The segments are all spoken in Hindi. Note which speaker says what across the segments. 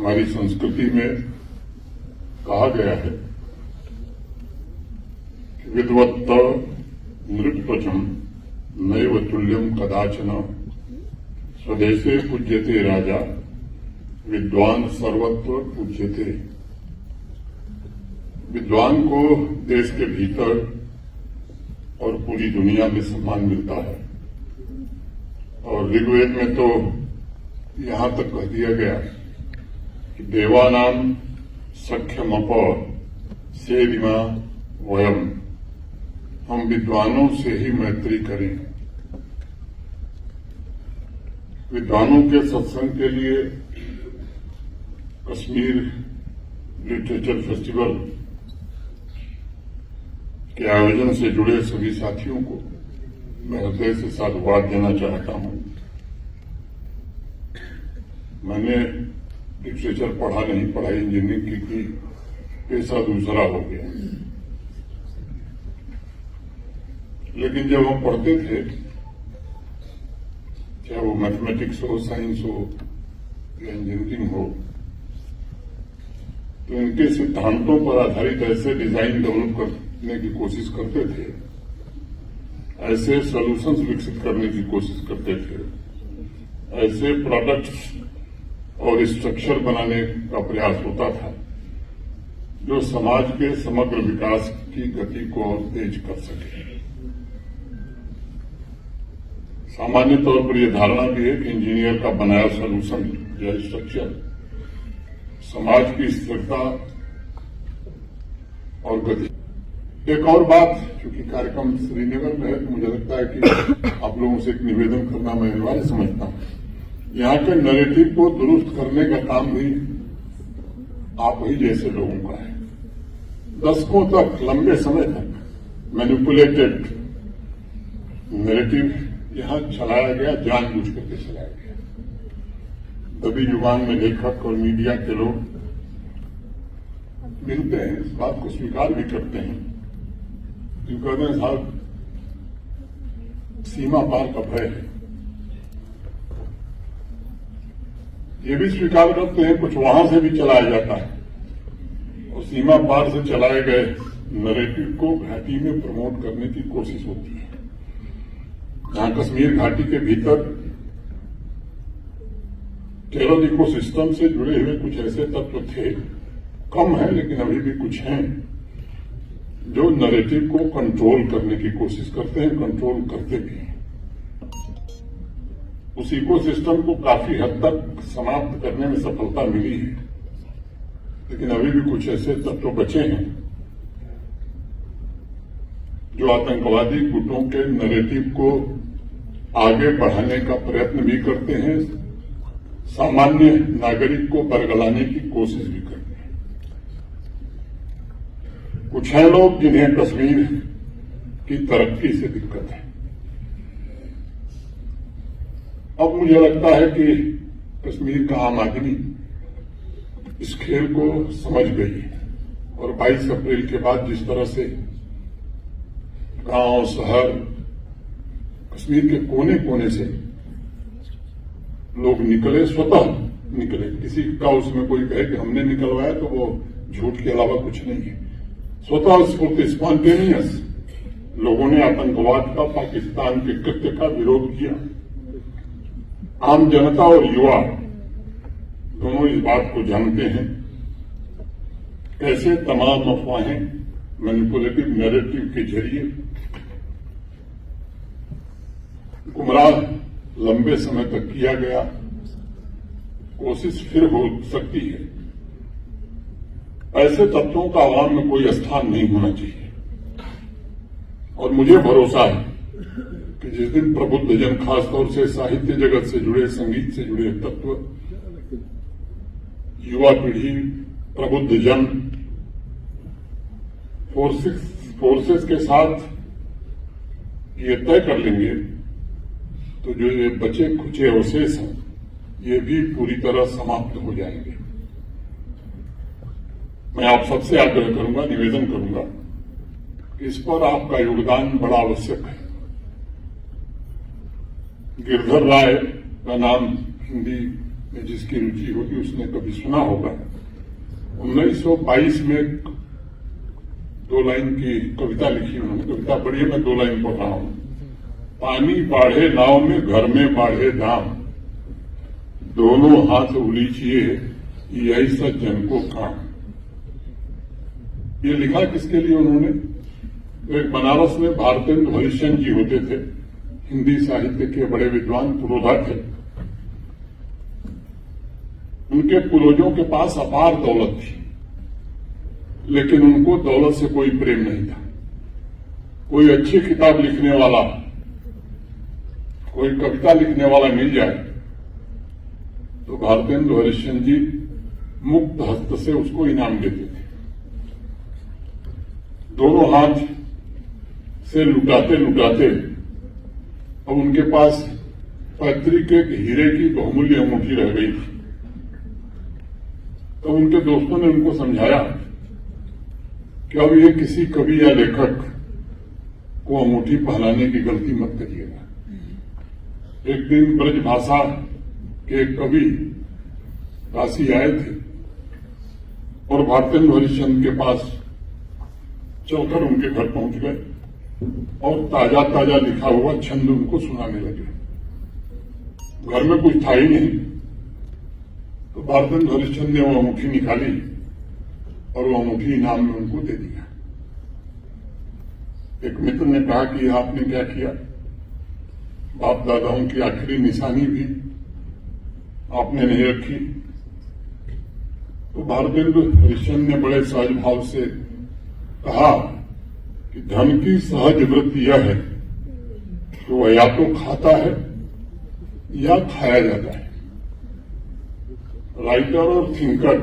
Speaker 1: हमारी संस्कृति में कहा गया है कि विद्वत्त नृपत्वचम नैव तुल्यम कदाचन स्वदेशे पूज्यते राजा विद्वान सर्वत्र पूज्यते। विद्वान को देश के भीतर और पूरी दुनिया में सम्मान मिलता है और ऋग्वेद में तो यहां तक कह दिया गया कि देवानाम सख्यमप सेदिमा वयम, हम विद्वानों से ही मैत्री करें। विद्वानों के सत्संग के लिए कश्मीर लिटरेचर फेस्टिवल के आयोजन से जुड़े सभी साथियों को मैं हृदय से साधुवाद देना चाहता हूं। मैंने लिटरेचर पढ़ा नहीं, पढ़ाई इंजीनियरिंग की, पेशा दूसरा हो गया। लेकिन जब हम पढ़ते थे, चाहे वो मैथमेटिक्स हो, साइंस हो या इंजीनियरिंग हो, तो इनके सिद्धांतों पर आधारित ऐसे डिजाइन डेवलप करने की कोशिश करते थे, ऐसे सॉल्यूशंस विकसित करने की कोशिश करते थे, ऐसे प्रोडक्ट्स और स्ट्रक्चर बनाने का प्रयास होता था जो समाज के समग्र विकास की गति को और तेज कर सके। सामान्य तौर पर यह धारणा भी है कि इंजीनियर का बनाया सॉल्यूशन या स्ट्रक्चर समाज की स्थिरता और गति। एक और बात, चूंकि कार्यक्रम श्रीनगर में है तो मुझे लगता है कि आप लोगों से एक निवेदन करना मैं अनिवार्य समझता हूं। यहां के नैरेटिव को दुरुस्त करने का काम भी आप ही जैसे लोगों का है। दशकों तक, लंबे समय तक मैनिपुलेटेड नैरेटिव यहां चलाया गया, जानबूझ करके चलाया गया। दबी जुबान में लेखक और मीडिया के लोग मिलते हैं, इस बात को स्वीकार भी करते हैं, जो कहते हैं साहब सीमा पार का भय है। ये भी स्वीकार करते हैं कुछ वहां से भी चलाया जाता है और सीमा पार से चलाए गए नैरेटिव को घाटी में प्रमोट करने की कोशिश होती है। जहां कश्मीर घाटी के भीतर केरल इकोसिस्टम से जुड़े हुए कुछ ऐसे तत्व थे, कम है लेकिन अभी भी कुछ हैं, जो नैरेटिव को कंट्रोल करने की कोशिश करते हैं, कंट्रोल करते भी हैं। उस इकोसिस्टम को काफी हद तक समाप्त करने में सफलता मिली है, लेकिन अभी भी कुछ ऐसे तत्व बचे हैं जो आतंकवादी गुटों के नैरेटिव को आगे बढ़ाने का प्रयत्न भी करते हैं, सामान्य नागरिक को बरगलाने की कोशिश भी करते हैं। कुछ हैं लोग जिन्हें कश्मीर की तरक्की से दिक्कत है। अब मुझे लगता है कि कश्मीर का आम आदमी इस खेल को समझ गई है और 22 अप्रैल के बाद जिस तरह से गांव, शहर, कश्मीर के कोने कोने से लोग निकले, स्वतः निकले, किसी का उसमें कोई कहे कि हमने निकलवाया तो वो झूठ के अलावा कुछ नहीं है। स्वतः स्फूर्ति, स्पॉन्टेनियस लोगों ने आतंकवाद का, पाकिस्तान के कृत्य का विरोध किया। आम जनता और युवा दोनों इस बात को जानते हैं कैसे तमाम अफवाहें मैनिपुलेटिव नैरेटिव के जरिए गुमराह लंबे समय तक किया गया। कोशिश फिर हो सकती है। ऐसे तत्वों का आवाम में कोई स्थान नहीं होना चाहिए और मुझे भरोसा है कि जिस दिन प्रबुद्ध जन, खासतौर से साहित्य जगत से जुड़े, संगीत से जुड़े तत्व, युवा पीढ़ी, प्रबुद्ध जन फोर्सेस के साथ ये तय कर लेंगे तो जो ये बचे खुचे अवशेष हैं ये भी पूरी तरह समाप्त हो जाएंगे। मैं आप सबसे आग्रह करूंगा, निवेदन करूंगा कि इस पर आपका योगदान बड़ा आवश्यक है। गिरधर राय का नाम हिंदी में जिसकी रुचि होगी उसने कभी सुना होगा। 1922 में 2 लाइन की कविता लिखी उन्होंने। कविता पढ़ी है, मैं 2 लाइन पढ़ रहा हूं। पानी बाढ़े नाव में, घर में बाढ़े दाम, दोनों हाथ उलीचिए, यही सज्जन को काम। ये लिखा किसके लिए उन्होंने? तो एक बनारस में भारतेंदु हरिश्चंद्र जी होते थे, हिंदी साहित्य के बड़े विद्वान पुरोधा थे। उनके पूर्वजों के पास अपार दौलत थी, लेकिन उनको दौलत से कोई प्रेम नहीं था। कोई अच्छी किताब लिखने वाला, कोई कविता लिखने वाला मिल जाए तो भारतेंदु हरिश्चंद्र जी मुक्त हस्त से उसको इनाम देते थे। दोनों हाथ से लुटाते लुटाते अब उनके पास पैतृक एक हीरे की बहुमूल्य अंगूठी रह गई थी। तो उनके दोस्तों ने उनको समझाया कि अब ये किसी कवि या लेखक को अंगूठी पहनाने की गलती मत करिएगा। एक दिन ब्रज भाषा के एक कवि काशी आए थे और भारतेंदु हरिश्चंद्र के पास चलकर उनके घर पहुंच गए और ताजा ताजा लिखा हुआ छंद उनको सुनाने लगे। घर में कुछ था ही नहीं, तो भारतेंदु हरिश्चंद्र ने वो अंगूठी निकाली और वो अंगूठी इनाम में उनको दे दिया। एक मित्र ने कहा कि आपने क्या किया? बाप दादाओं की आखिरी निशानी भी आपने नहीं रखी। तो भारतेंदु हरिश्चंद्र ने बड़े सहज भाव से कहा कि धन की सहज वृत्ति यह है कि वह या तो खाता है या खाया जाता है। राइटर और थिंकर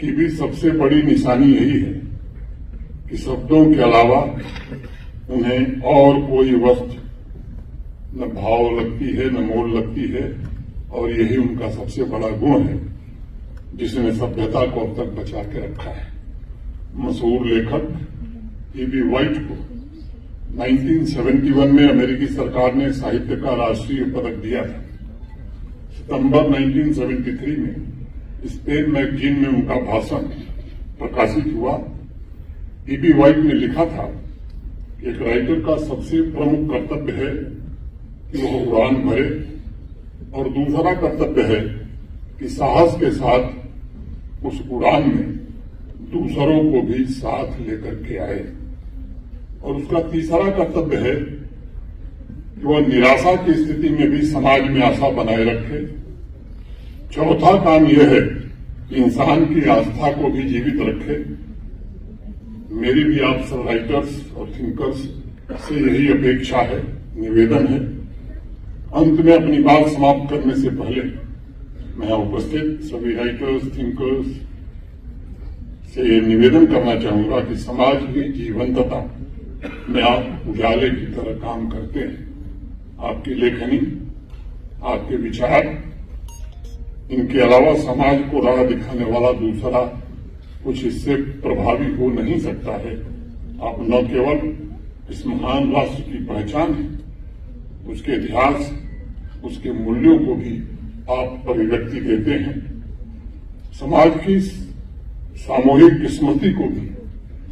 Speaker 1: की भी सबसे बड़ी निशानी यही है कि शब्दों के अलावा उन्हें और कोई वस्तु न भाव लगती है, न मोल लगती है, और यही उनका सबसे बड़ा गुण है जिसने सभ्यता को अब तक बचा के रखा है। मशहूर लेखक E.B. वाइट को 1971 में अमेरिकी सरकार ने साहित्य का राष्ट्रीय पदक दिया था। सितंबर 1973 में स्पेन मैगजीन में उनका भाषण प्रकाशित हुआ। E.B. वाइट ने लिखा था कि एक राइटर का सबसे प्रमुख कर्तव्य है कि वह उड़ान भरे, और दूसरा कर्तव्य है कि साहस के साथ उस उड़ान में दूसरों को भी साथ लेकर के आए, और उसका तीसरा कर्तव्य है कि वह निराशा की स्थिति में भी समाज में आशा बनाए रखे। चौथा काम यह है कि इंसान की आस्था को भी जीवित रखे। मेरी भी आप सब राइटर्स और थिंकर्स से यही अपेक्षा है, निवेदन है। अंत में अपनी बात समाप्त करने से पहले मैं उपस्थित सभी राइटर्स, थिंकर्स से ये निवेदन करना चाहूंगा कि समाज की जीवंतता में आप उजाले की तरह काम करते हैं। आपकी लेखनी, आपके विचार, इनके अलावा समाज को राह दिखाने वाला दूसरा कुछ इससे प्रभावी हो नहीं सकता है। आप न केवल इस महान राष्ट्र की पहचान है, उसके इतिहास, उसके मूल्यों को भी आप अभिव्यक्ति देते हैं। समाज की सामूहिक स्मृति को भी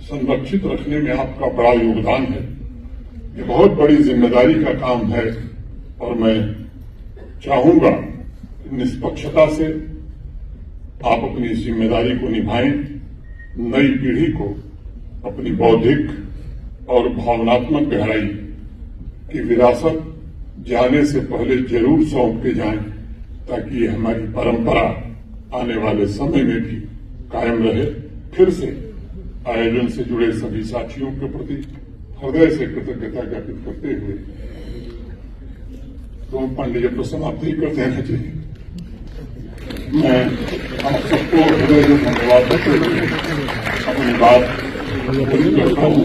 Speaker 1: संरक्षित रखने में आपका बड़ा योगदान है। ये बहुत बड़ी जिम्मेदारी का काम है, और मैं चाहूंगा कि निष्पक्षता से आप अपनी इस जिम्मेदारी को निभाएं। नई पीढ़ी को अपनी बौद्धिक और भावनात्मक गहराई की विरासत जाने से पहले जरूर सौंप के जाएं, ताकि ये हमारी परंपरा आने वाले समय में भी कायम रहे। फिर से आयोजन से जुड़े सभी साथियों के प्रति हृदय से कृतज्ञता ज्ञापित करते हुए तो पांडे जी तो समाप्त ही कर देना चाहिए। मैं आप सबको हृदय से धन्यवाद देते हुए अपनी बात पूरी करता हूँ,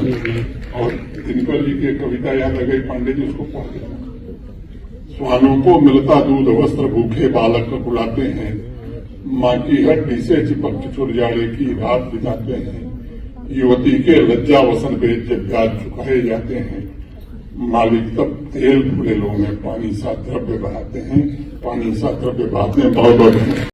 Speaker 1: और दिनकर जी की कविता याद आ गई, पांडे जी उसको पढ़ देना। स्वानों को मिलता दूध वस्त्र भूखे बालक बुलाते हैं, माँ की हड्डी से चिपक चुर जाड़े की रात बिताते हैं। युवती के लज्जा वसन पे जब ब्याज चुकाए जाते हैं, मालिक तब तेल फुलेलों में पानी सा द्रव्य बहाते हैं। पानी 7 रुपये बाद में बहुत बहुत